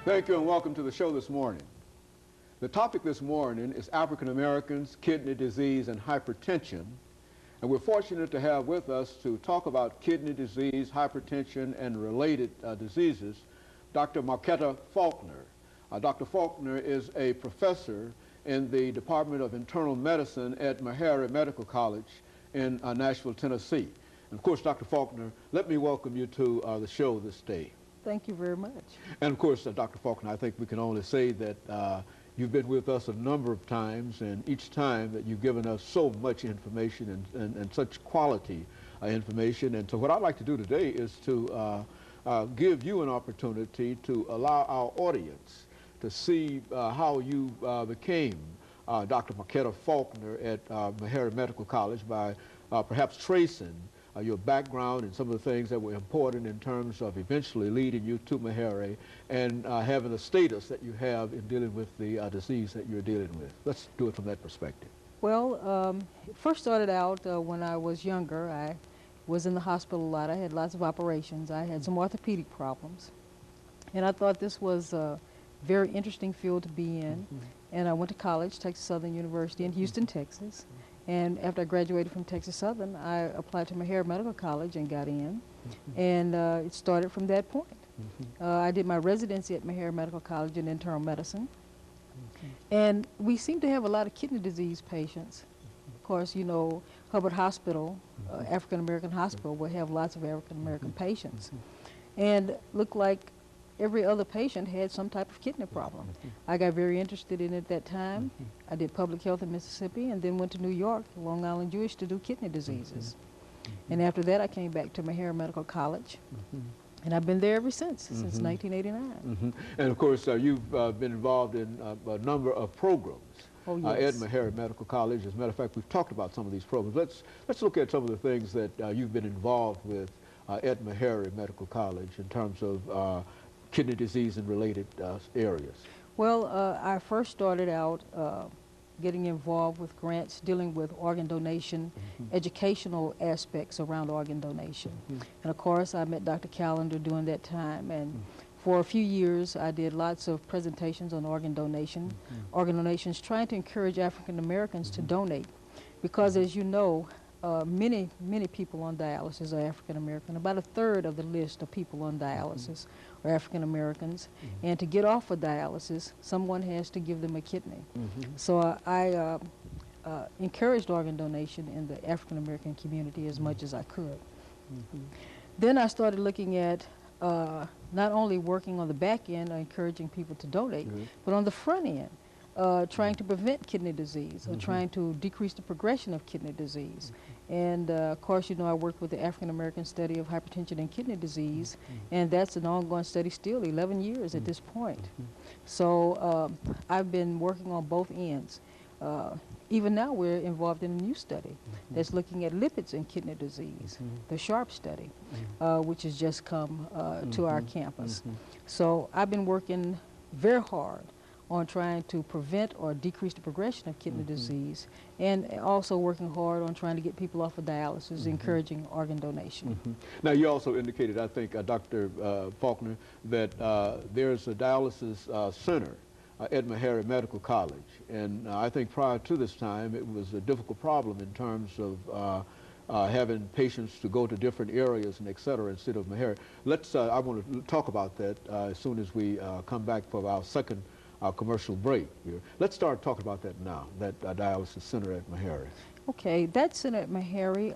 Thank you and welcome to the show this morning. The topic this morning is African Americans, kidney disease, and hypertension. And we're fortunate to have with us to talk about kidney disease, hypertension, and related diseases, Dr. MFaulkner. Dr. Faulkner is a professor in the Department of Internal Medicine at Meharry Medical College in Nashville, Tennessee. And of course, Dr. Faulkner, let me welcome you to the show this day. Thank you very much. And of course, Dr. Faulkner, I think we can only say that you've been with us a number of times, and each time that you've given us so much information and such quality information. And so what I'd like to do today is to give you an opportunity to allow our audience to see how you became Dr. MFaulkner at Meharry Medical College by perhaps tracing your background and some of the things that were important in terms of eventually leading you to Meharry and having the status that you have in dealing with the disease that you're dealing with. Let's do it from that perspective. Well, it first started out when I was younger. I was in the hospital a lot. I had lots of operations. I had some orthopedic problems. And I thought this was a very interesting field to be in. And I went to college, Texas Southern University in Houston, Texas. And after I graduated from Texas Southern, I applied to Meharry Medical College and got in. And it started from that point. I did my residency at Meharry Medical College in internal medicine. And we seem to have a lot of kidney disease patients. Of course, you know, Hubbard Hospital, African American Hospital, will have lots of African American patients. And looked like every other patient had some type of kidney problem. I got very interested in it at that time. I did public health in Mississippi and then went to New York, Long Island Jewish, to do kidney diseases. And after that, I came back to Meharry Medical College. And I've been there ever since 1989. And of course, you've been involved in a number of programs at Meharry Medical College. As a matter of fact, we've talked about some of these programs. Let's look at some of the things that you've been involved with at Meharry Medical College in terms of kidney disease and related areas. Well, I first started out getting involved with grants dealing with organ donation, educational aspects around organ donation. And of course, I met Dr. Callender during that time, and for a few years I did lots of presentations on organ donation, organ donations, trying to encourage African Americans to donate, because as you know, many people on dialysis are African American. About a third of the list of people on dialysis are African Americans. And to get off of dialysis, someone has to give them a kidney. So I encouraged organ donation in the African American community as much as I could. Then I started looking at not only working on the back end, encouraging people to donate, but on the front end, trying to prevent kidney disease, or trying to decrease the progression of kidney disease. And of course, you know, I worked with the African American study of hypertension and kidney disease, and that's an ongoing study still, 11 years at this point. So I've been working on both ends. Even now we're involved in a new study that's looking at lipids in kidney disease, the SHARP study, which has just come to our campus. So I've been working very hard on trying to prevent or decrease the progression of kidney disease, and also working hard on trying to get people off of dialysis, encouraging organ donation. Now, you also indicated, I think, Dr. Faulkner, that there's a dialysis center at Meharry Medical College, and I think prior to this time it was a difficult problem in terms of having patients to go to different areas and et cetera instead of Meharry. I want to talk about that as soon as we come back for our second commercial break here. Let's start talking about that now, that dialysis center at Meharry. Okay, that center at Meharry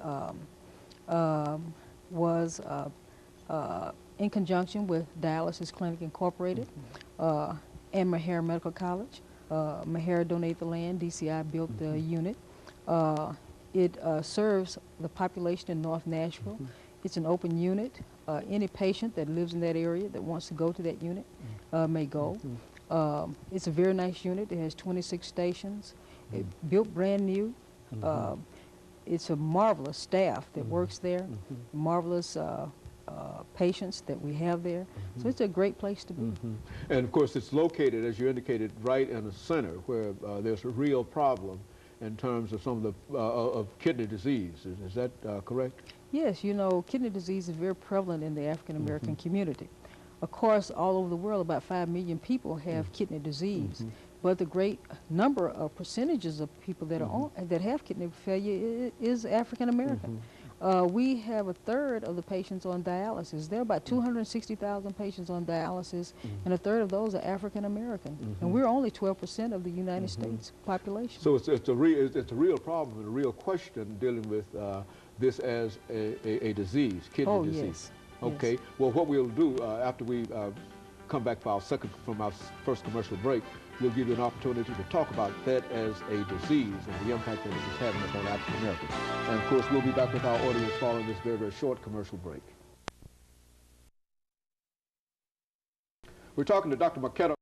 was in conjunction with Dialysis Clinic Incorporated and Meharry Medical College. Meharry donated the land, DCI built the unit. It serves the population in North Nashville. It's an open unit. Any patient that lives in that area that wants to go to that unit may go. It's a very nice unit. It has 26 stations. It built brand new. It's a marvelous staff that works there, marvelous patients that we have there. So it's a great place to be. And of course, it's located, as you indicated, right in the center where there's a real problem in terms of some of the kidney disease. Is that correct? Yes, you know, kidney disease is very prevalent in the African American community. Of course, all over the world, about 5 million people have kidney disease. But the great number of percentages of people that are on, that have kidney failure is African American. We have a third of the patients on dialysis. There are about 260,000 patients on dialysis, and a third of those are African American. And we're only 12% of the United States population. So it's a real problem and a real question dealing with this as a disease, kidney disease. Yes. Okay. Yes. Well, what we'll do after we come back from our first commercial break, we'll give you an opportunity to talk about that as a disease and the impact that it is having upon African Americans. And of course, we'll be back with our audience following this very, very short commercial break. We're talking to Dr. McKenna.